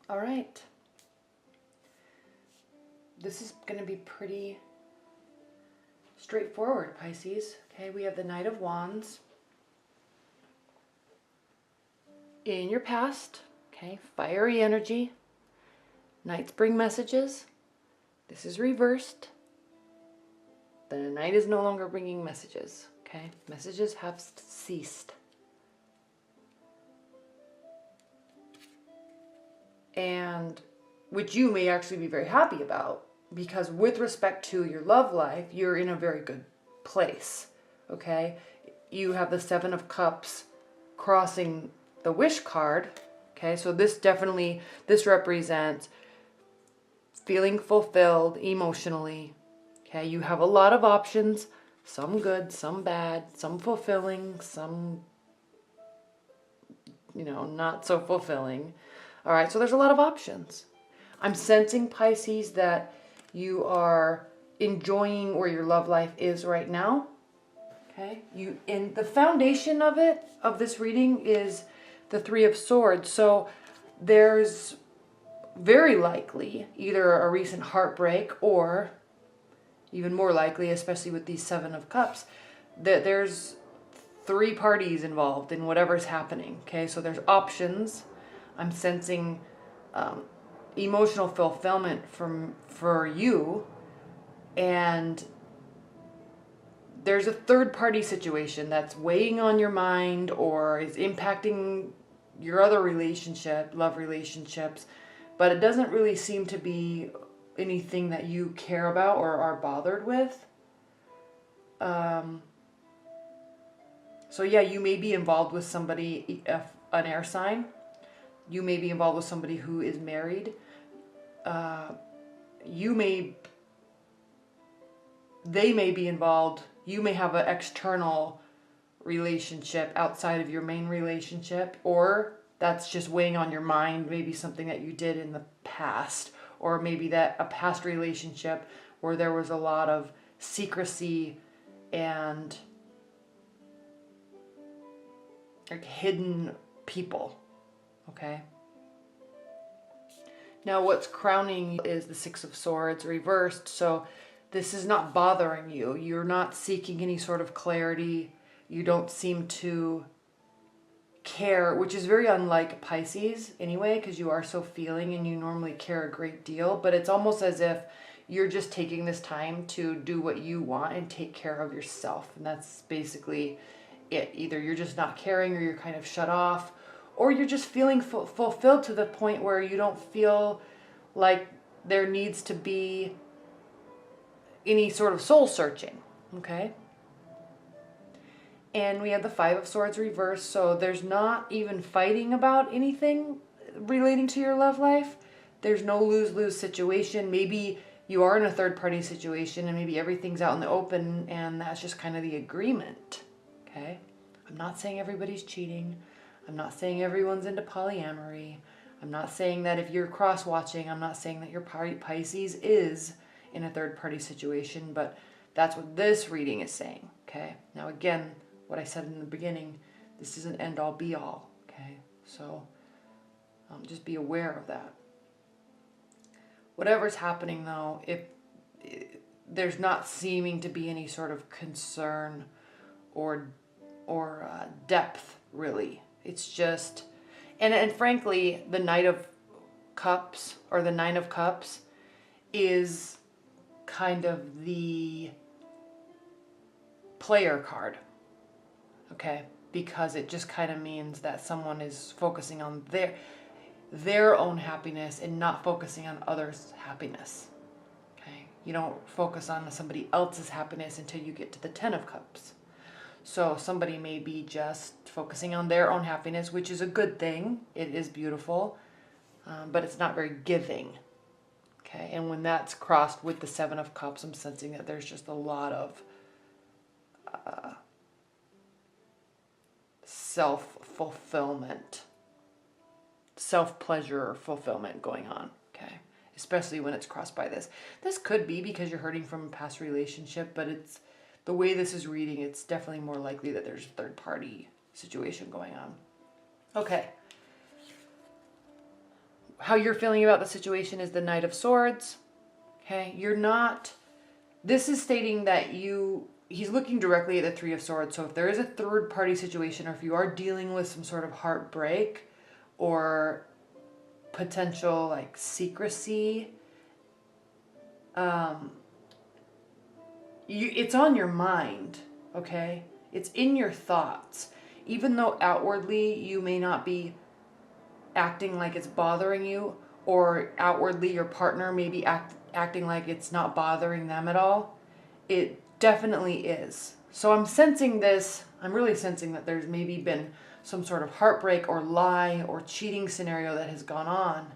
All right. This is going to be pretty straightforward, Pisces. Okay, we have the Knight of Wands. In your past, okay, fiery energy. Knights bring messages. This is reversed. The Knight is no longer bringing messages, okay? Messages have ceased. And which you may actually be very happy about, because with respect to your love life, you're in a very good place, okay? You have the Seven of Cups crossing the Wish card, okay? So this represents feeling fulfilled emotionally, okay? You have a lot of options, some good, some bad, some fulfilling, some, not so fulfilling. All right, so there's a lot of options. I'm sensing, Pisces, that you are enjoying where your love life is right now. Okay, in the foundation of this reading is the Three of Swords. So there's very likely either a recent heartbreak, or even more likely, especially with these Seven of Cups, that there's three parties involved in whatever's happening. Okay, so there's options. I'm sensing emotional fulfillment for you, and there's a third party situation that's weighing on your mind or is impacting your other love relationships, but it doesn't really seem to be anything that you care about or are bothered with. So yeah, you may be involved with somebody, an air sign. You may be involved with somebody who is married. They may be involved. You may have an external relationship outside of your main relationship, or that's just weighing on your mind, maybe something that you did in the past, or maybe that a past relationship where there was a lot of secrecy and like hidden people. Okay. Now what's crowning is the Six of Swords reversed. So this is not bothering you. You're not seeking any sort of clarity. You don't seem to care, which is very unlike Pisces anyway, because you are so feeling and you normally care a great deal. But it's almost as if you're just taking this time to do what you want and take care of yourself. And that's basically it. Either you're just not caring, or you're kind of shut off, or you're just feeling fulfilled to the point where you don't feel like there needs to be any sort of soul searching, okay? And we have the Five of Swords reversed, so there's not even fighting about anything relating to your love life. There's no lose-lose situation. Maybe you are in a third-party situation and maybe everything's out in the open and that's just kind of the agreement, okay? I'm not saying everybody's cheating. I'm not saying everyone's into polyamory. I'm not saying that if you're cross-watching, I'm not saying that your Pisces is in a third-party situation, but that's what this reading is saying, okay? Now again, what I said in the beginning, this isn't end-all be-all, okay? So just be aware of that. Whatever's happening though, if there's not seeming to be any sort of concern or depth really. It's just, and frankly, the Knight of Cups or the Nine of Cups is kind of the player card, okay? Because it just kind of means that someone is focusing on their own happiness and not focusing on others' happiness, okay? You don't focus on somebody else's happiness until you get to the Ten of Cups. So somebody may be just focusing on their own happiness, which is a good thing. It is beautiful, but it's not very giving. Okay, and when that's crossed with the Seven of Cups, I'm sensing that there's just a lot of self-fulfillment, self-pleasure fulfillment going on. Okay, especially when it's crossed by this. This could be because you're hurting from a past relationship, but it's the way this is reading, it's definitely more likely that there's a third-party situation going on. Okay. how you're feeling about the situation is the Knight of Swords. Okay, this is stating that he's looking directly at the Three of Swords. So if there is a third party situation, or if you are dealing with some sort of heartbreak or potential like secrecy, it's on your mind, okay? It's in your thoughts. Even though outwardly you may not be acting like it's bothering you, or outwardly your partner may be acting like it's not bothering them at all, it definitely is. So I'm really sensing that there's maybe been some sort of heartbreak or lie or cheating scenario that has gone on.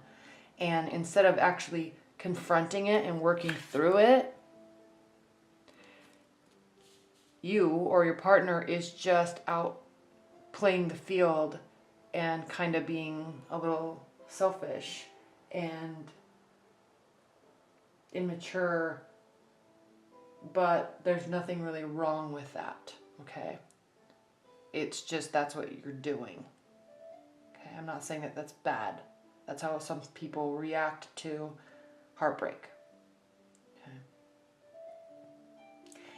And instead of actually confronting it and working through it, you or your partner is just out playing the field and kind of being a little selfish and immature, but there's nothing really wrong with that, okay? It's just that's what you're doing. Okay, I'm not saying that that's bad. That's how some people react to heartbreak. Okay.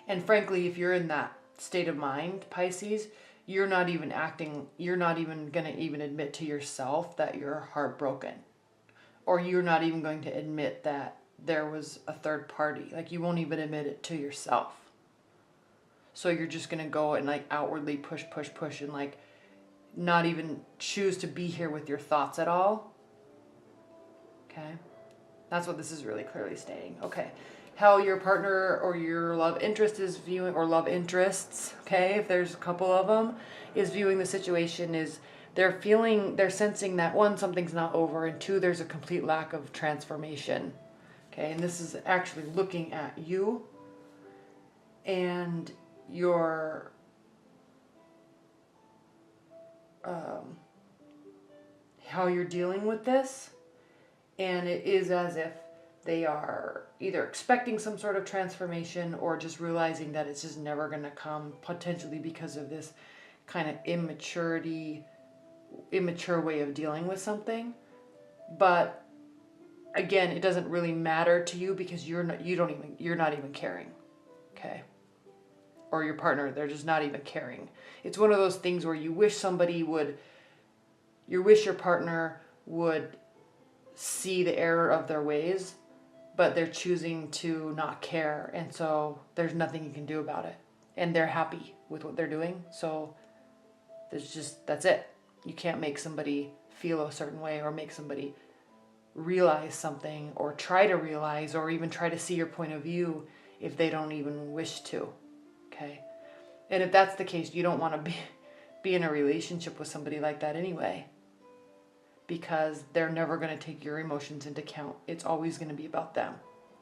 And frankly, if you're in that state of mind, Pisces, you're not even going to even admit to yourself that you're heartbroken. Or you're not even going to admit that there was a third party. Like, you won't even admit it to yourself. So you're just going to go and like outwardly push and like not even choose to be here with your thoughts at all. Okay? That's what this is really clearly stating. Okay. How your partner or your love interest is viewing, or love interests, okay, if there's a couple of them, is viewing the situation is they're sensing that one, something's not over, and two, there's a complete lack of transformation. Okay, and this is actually looking at you and your how you're dealing with this, and it is as if they are either expecting some sort of transformation or just realizing that it's just never going to come, potentially because of this kind of immature way of dealing with something. But again, it doesn't really matter to you because you're not even caring. Okay? Or your partner, they're just not even caring. It's one of those things where you wish your partner would see the error of their ways, but they're choosing to not care, and so there's nothing you can do about it. And they're happy with what they're doing, so that's it. You can't make somebody feel a certain way or make somebody realize something or try to realize or even try to see your point of view if they don't even wish to. Okay? And if that's the case, you don't want to be in a relationship with somebody like that anyway, because they're never going to take your emotions into account. It's always going to be about them.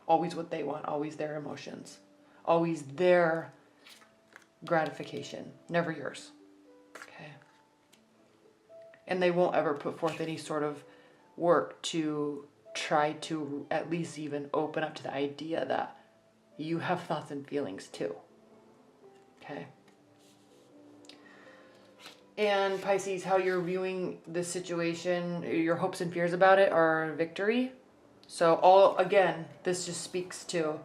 Always what they want. Always their emotions. Always their gratification. Never yours. Okay? And they won't ever put forth any sort of work to try to at least even open up to the idea that you have thoughts and feelings too. Okay? And Pisces, how you're viewing this situation, your hopes and fears about it are victory. So again, this just speaks to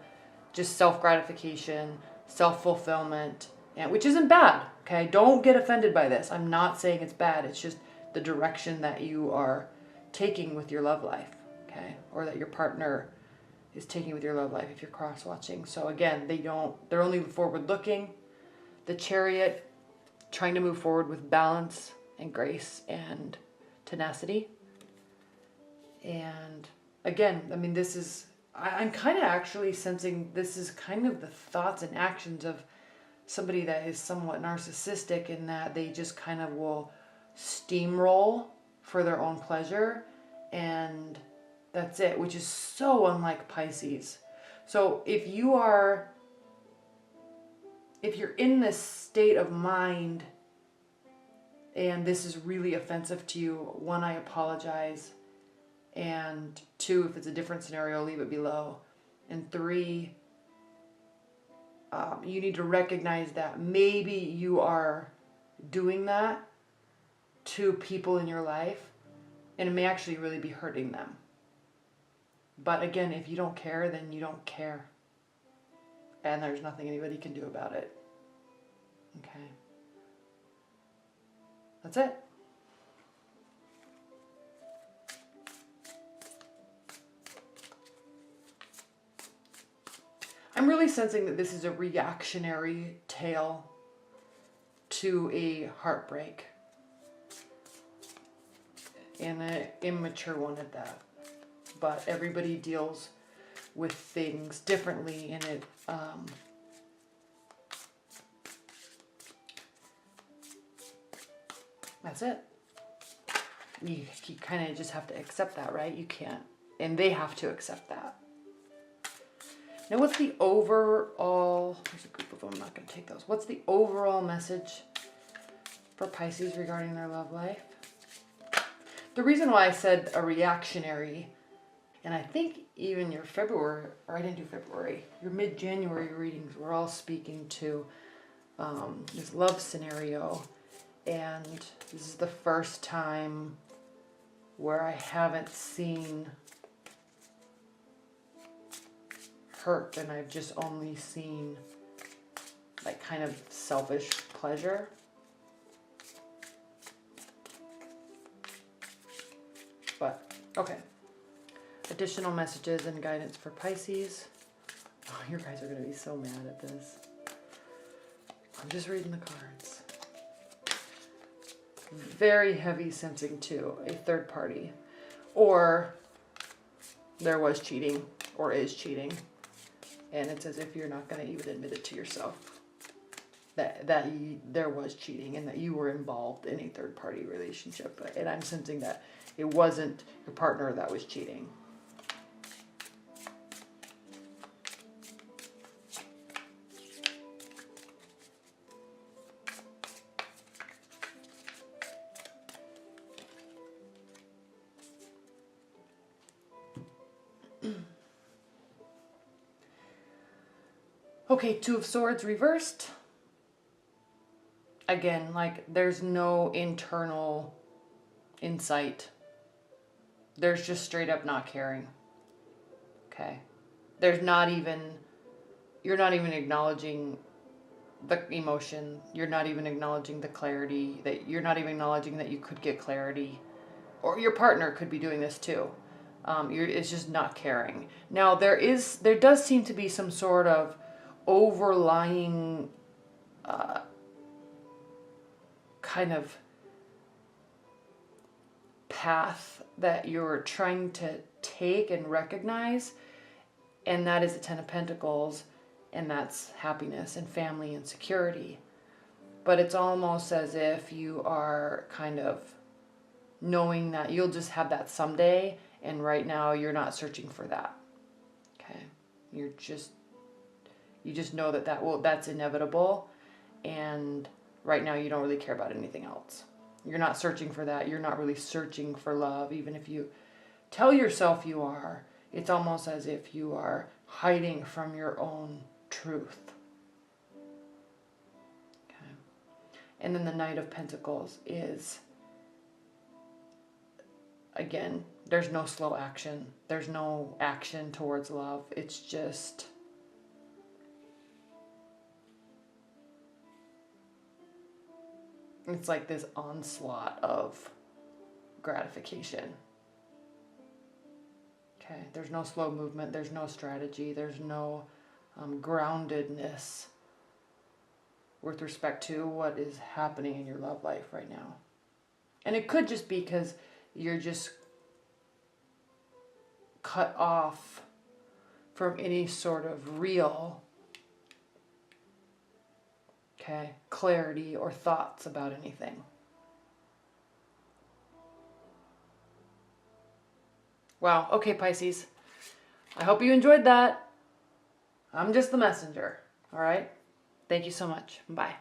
just self-gratification, self-fulfillment, and which isn't bad. Okay? Don't get offended by this. I'm not saying it's bad. It's just the direction that you are taking with your love life. Okay? Or that your partner is taking with your love life if you're cross-watching. So again, they're only forward-looking. The Chariot, trying to move forward with balance and grace and tenacity. And again, I mean, I'm kind of actually sensing this is kind of the thoughts and actions of somebody that is somewhat narcissistic, in that they just kind of will steamroll for their own pleasure, and that's it, which is so unlike Pisces. So if you're in this state of mind and this is really offensive to you, one, I apologize. And two, if it's a different scenario, leave it below. And three, you need to recognize that maybe you are doing that to people in your life And it may actually really be hurting them. But again, if you don't care, then you don't care. And there's nothing anybody can do about it. Okay. That's it. I'm really sensing that this is a reactionary tale to a heartbreak. And an immature one at that. But everybody deals with things differently, and it that's it. You kind of just have to accept that, right? You can't, and they have to accept that. Now, what's the overall, there's a group of them, I'm not going to take those. What's the overall message for Pisces regarding their love life? The reason why I said a reactionary, and I think even your February, or I didn't do February, your mid-January readings were all speaking to this love scenario. And this is the first time where I haven't seen hurt, and I've just only seen like kind of selfish pleasure. But, okay. Additional messages and guidance for Pisces. Oh, you guys are going to be so mad at this. I'm just reading the cards. Very heavy sensing too, a third party. Or there was cheating, or is cheating. And it's as if you're not going to even admit it to yourself. That there was cheating and that you were involved in a third party relationship. And I'm sensing that it wasn't your partner that was cheating. Okay, Two of Swords reversed. Again, like there's no internal insight. There's just straight up not caring. Okay. There's not even, you're not even acknowledging the emotion. You're not even acknowledging the clarity, that you're not even acknowledging that you could get clarity. Or your partner could be doing this too. It's just not caring. Now there does seem to be some sort of overlying kind of path that you're trying to take and recognize, and that is the Ten of Pentacles, and that's happiness and family and security. But it's almost as if you are kind of knowing that you'll just have that someday, and right now you're not searching for that. Okay, you just know that's inevitable, and right now you don't really care about anything else. You're not searching for that. You're not really searching for love, even if you tell yourself you are. It's almost as if you are hiding from your own truth. Okay. And then the Knight of Pentacles is, again, there's no slow action. There's no action towards love. It's just, it's like this onslaught of gratification. Okay, there's no slow movement, there's no strategy, there's no groundedness with respect to what is happening in your love life right now. And it could just be because you're just cut off from any sort of real, okay, clarity or thoughts about anything. Wow. Okay, Pisces. I hope you enjoyed that. I'm just the messenger. All right? Thank you so much. Bye.